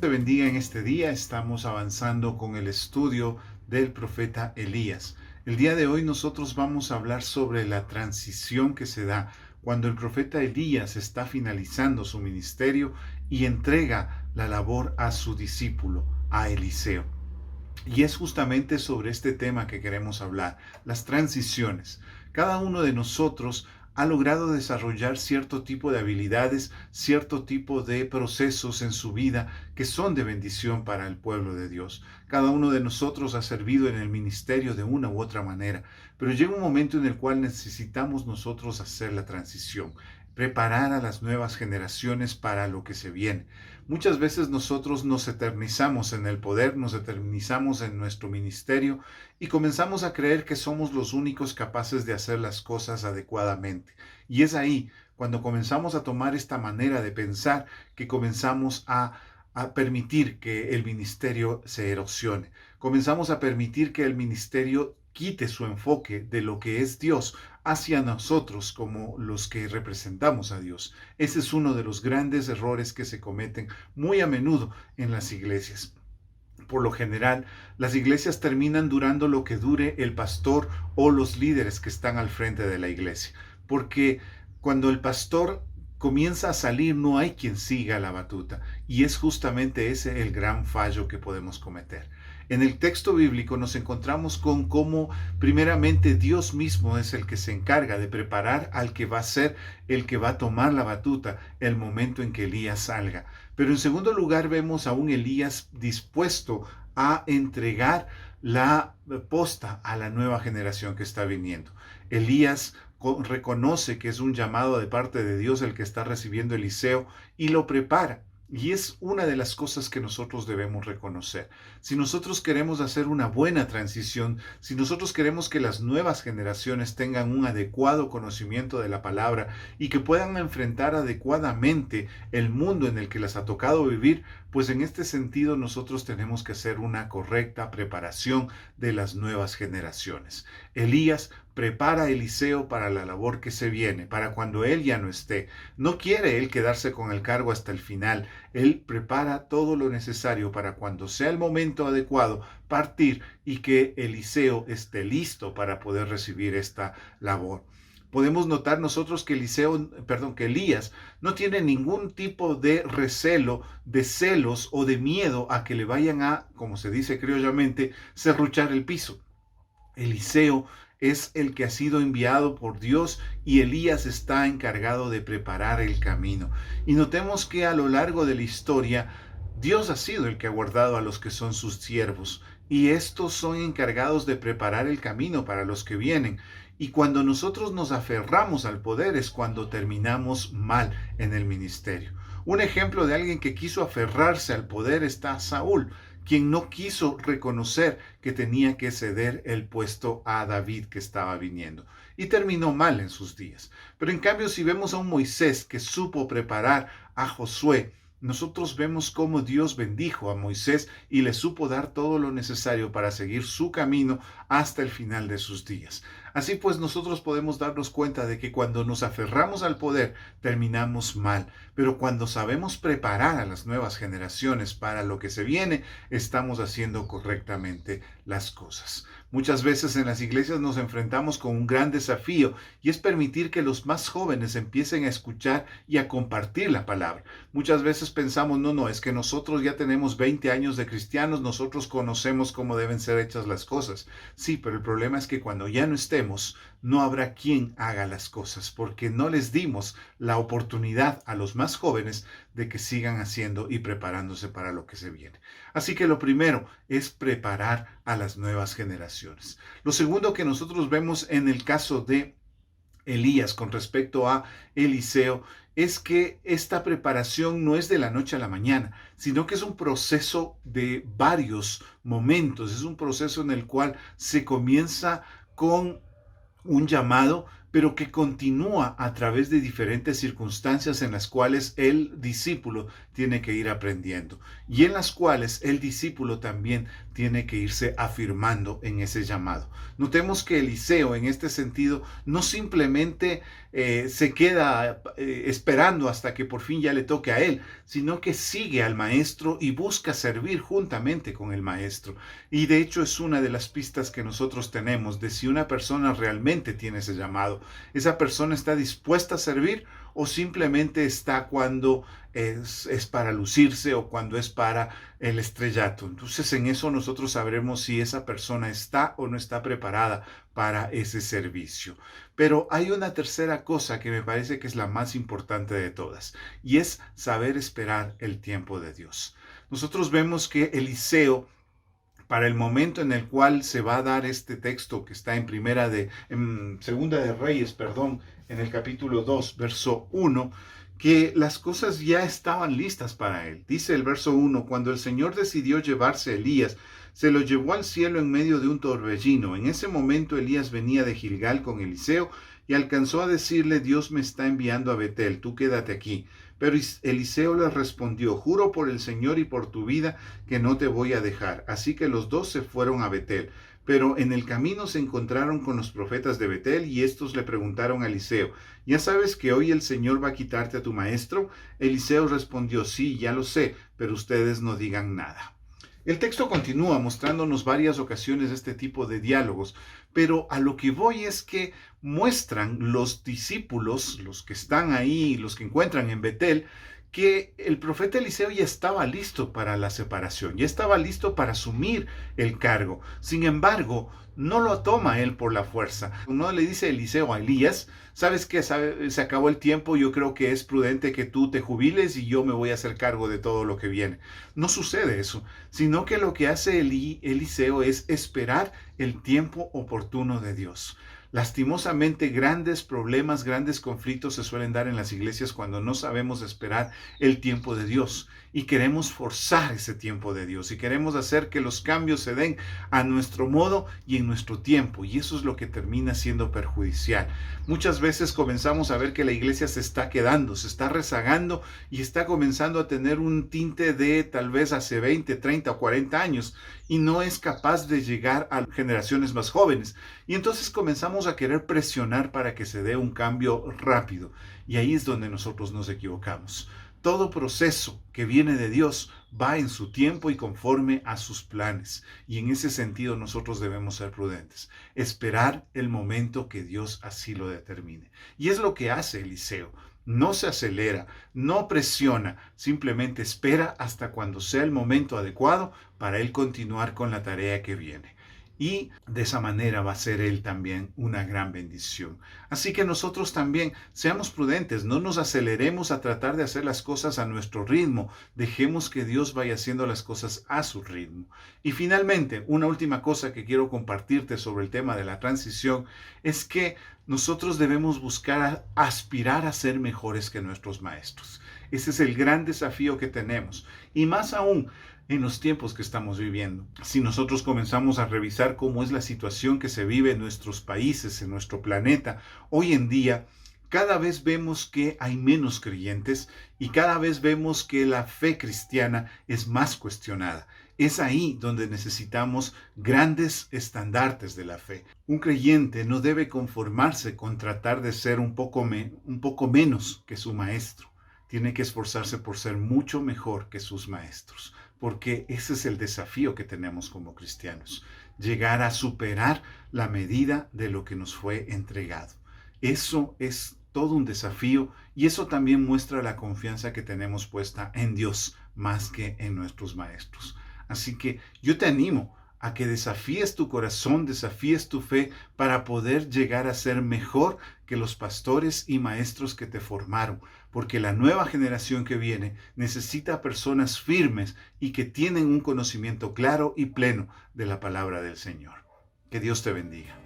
te bendiga en este día. Estamos avanzando con el estudio del profeta Elías. El día de hoy nosotros vamos a hablar sobre la transición que se da cuando el profeta Elías está finalizando su ministerio y entrega la labor a su discípulo, a Eliseo. Y es justamente sobre este tema que queremos hablar, las transiciones. Cada uno de nosotros ha logrado desarrollar cierto tipo de habilidades, cierto tipo de procesos en su vida que son de bendición para el pueblo de Dios. Cada uno de nosotros ha servido en el ministerio de una u otra manera, pero llega un momento en el cual necesitamos nosotros hacer la transición, preparar a las nuevas generaciones para lo que se viene. Muchas veces nosotros nos eternizamos en el poder, nos eternizamos en nuestro ministerio y comenzamos a creer que somos los únicos capaces de hacer las cosas adecuadamente. Y es ahí, cuando comenzamos a tomar esta manera de pensar, que comenzamos a permitir que el ministerio se erosione. Comenzamos a permitir que el ministerio quite su enfoque de lo que es Dios hacia nosotros como los que representamos a Dios. Ese es uno de los grandes errores que se cometen muy a menudo en las iglesias. Por lo general, las iglesias terminan durando lo que dure el pastor o los líderes que están al frente de la iglesia, porque cuando el pastor comienza a salir no hay quien siga la batuta, y es justamente ese el gran fallo que podemos cometer. En el texto bíblico nos encontramos con cómo primeramente Dios mismo es el que se encarga de preparar al que va a ser el que va a tomar la batuta el momento en que Elías salga. Pero en segundo lugar vemos a un Elías dispuesto a entregar la posta a la nueva generación que está viniendo. Elías reconoce que es un llamado de parte de Dios el que está recibiendo Eliseo y lo prepara. Y es una de las cosas que nosotros debemos reconocer. Si nosotros queremos hacer una buena transición, si nosotros queremos que las nuevas generaciones tengan un adecuado conocimiento de la palabra y que puedan enfrentar adecuadamente el mundo en el que les ha tocado vivir, pues en este sentido nosotros tenemos que hacer una correcta preparación de las nuevas generaciones. Elías prepara a Eliseo para la labor que se viene, para cuando él ya no esté. No quiere él quedarse con el cargo hasta el final. Él prepara todo lo necesario para cuando sea el momento adecuado partir y que Eliseo esté listo para poder recibir esta labor. Podemos notar nosotros que que Elías no tiene ningún tipo de recelo, de celos o de miedo a que le vayan a, como se dice criollamente, serruchar el piso. Eliseo es el que ha sido enviado por Dios y Elías está encargado de preparar el camino. Y notemos que a lo largo de la historia, Dios ha sido el que ha guardado a los que son sus siervos y estos son encargados de preparar el camino para los que vienen. Y cuando nosotros nos aferramos al poder es cuando terminamos mal en el ministerio. Un ejemplo de alguien que quiso aferrarse al poder está Saúl, quien no quiso reconocer que tenía que ceder el puesto a David que estaba viniendo. Y terminó mal en sus días. Pero en cambio, si vemos a un Moisés que supo preparar a Josué, nosotros vemos cómo Dios bendijo a Moisés y le supo dar todo lo necesario para seguir su camino hasta el final de sus días. Así pues, nosotros podemos darnos cuenta de que cuando nos aferramos al poder, terminamos mal. Pero cuando sabemos preparar a las nuevas generaciones para lo que se viene, estamos haciendo correctamente las cosas. Muchas veces en las iglesias nos enfrentamos con un gran desafío y es permitir que los más jóvenes empiecen a escuchar y a compartir la palabra. Muchas veces pensamos, no, es que nosotros ya tenemos 20 años de cristianos, nosotros conocemos cómo deben ser hechas las cosas. Sí, pero el problema es que cuando ya no estemos, no habrá quien haga las cosas, porque no les dimos la oportunidad a los más jóvenes de que sigan haciendo y preparándose para lo que se viene. Así que lo primero es preparar a las nuevas generaciones. Lo segundo que nosotros vemos en el caso de Elías con respecto a Eliseo es que esta preparación no es de la noche a la mañana, sino que es un proceso de varios momentos, es un proceso en el cual se comienza con un llamado, pero que continúa a través de diferentes circunstancias en las cuales el discípulo tiene que ir aprendiendo y en las cuales el discípulo también tiene que irse afirmando en ese llamado. Notemos que Eliseo en este sentido no simplemente se queda esperando hasta que por fin ya le toque a él, sino que sigue al maestro y busca servir juntamente con el maestro. Y de hecho es una de las pistas que nosotros tenemos de si una persona realmente tiene ese llamado. Esa persona está dispuesta a servir o simplemente está cuando es para lucirse o cuando es para el estrellato. Entonces en eso nosotros sabremos si esa persona está o no está preparada para ese servicio. Pero hay una tercera cosa que me parece que es la más importante de todas, y es saber esperar el tiempo de Dios. Nosotros vemos que Eliseo, para el momento en el cual se va a dar este texto que está en Segunda de Reyes, perdón, en el capítulo 2, verso 1, que las cosas ya estaban listas para él. Dice el verso 1, cuando el Señor decidió llevarse a Elías, se lo llevó al cielo en medio de un torbellino. En ese momento Elías venía de Gilgal con Eliseo y alcanzó a decirle, Dios me está enviando a Betel, tú quédate aquí. Pero Eliseo le respondió, juro por el Señor y por tu vida que no te voy a dejar. Así que los dos se fueron a Betel. Pero en el camino se encontraron con los profetas de Betel y estos le preguntaron a Eliseo, ¿ya sabes que hoy el Señor va a quitarte a tu maestro? Eliseo respondió, sí, ya lo sé, pero ustedes no digan nada. El texto continúa mostrándonos varias ocasiones de este tipo de diálogos, pero a lo que voy es que muestran los discípulos, los que están ahí, los que encuentran en Betel, que el profeta Eliseo ya estaba listo para la separación, ya estaba listo para asumir el cargo. Sin embargo, no lo toma él por la fuerza. No le dice Eliseo a Elías, ¿sabes qué? Se acabó el tiempo, yo creo que es prudente que tú te jubiles y yo me voy a hacer cargo de todo lo que viene. No sucede eso, sino que lo que hace Eliseo es esperar el tiempo oportuno de Dios. Lastimosamente, grandes problemas, grandes conflictos se suelen dar en las iglesias cuando no sabemos esperar el tiempo de Dios y queremos forzar ese tiempo de Dios y queremos hacer que los cambios se den a nuestro modo y en nuestro tiempo, y eso es lo que termina siendo perjudicial. Muchas veces comenzamos a ver que la iglesia se está quedando, se está rezagando y está comenzando a tener un tinte de tal vez hace 20, 30 o 40 años y no es capaz de llegar a generaciones más jóvenes. Y entonces comenzamos a querer presionar para que se dé un cambio rápido. Y ahí es donde nosotros nos equivocamos. Todo proceso que viene de Dios va en su tiempo y conforme a sus planes. Y en ese sentido nosotros debemos ser prudentes. Esperar el momento que Dios así lo determine. Y es lo que hace Eliseo. No se acelera, no presiona, simplemente espera hasta cuando sea el momento adecuado para él continuar con la tarea que viene. Y de esa manera va a ser él también una gran bendición. Así que nosotros también seamos prudentes, no nos aceleremos a tratar de hacer las cosas a nuestro ritmo, dejemos que Dios vaya haciendo las cosas a su ritmo. Y finalmente, una última cosa que quiero compartirte sobre el tema de la transición es que nosotros debemos buscar aspirar a ser mejores que nuestros maestros. Ese es el gran desafío que tenemos. Y más aún, en los tiempos que estamos viviendo. Si nosotros comenzamos a revisar cómo es la situación que se vive en nuestros países, en nuestro planeta, hoy en día, cada vez vemos que hay menos creyentes y cada vez vemos que la fe cristiana es más cuestionada. Es ahí donde necesitamos grandes estandartes de la fe. Un creyente no debe conformarse con tratar de ser un poco menos que su maestro. Tiene que esforzarse por ser mucho mejor que sus maestros, porque ese es el desafío que tenemos como cristianos, llegar a superar la medida de lo que nos fue entregado. Eso es todo un desafío y eso también muestra la confianza que tenemos puesta en Dios más que en nuestros maestros. Así que yo te animo a que desafíes tu corazón, desafíes tu fe para poder llegar a ser mejor que los pastores y maestros que te formaron, porque la nueva generación que viene necesita personas firmes y que tienen un conocimiento claro y pleno de la palabra del Señor. Que Dios te bendiga.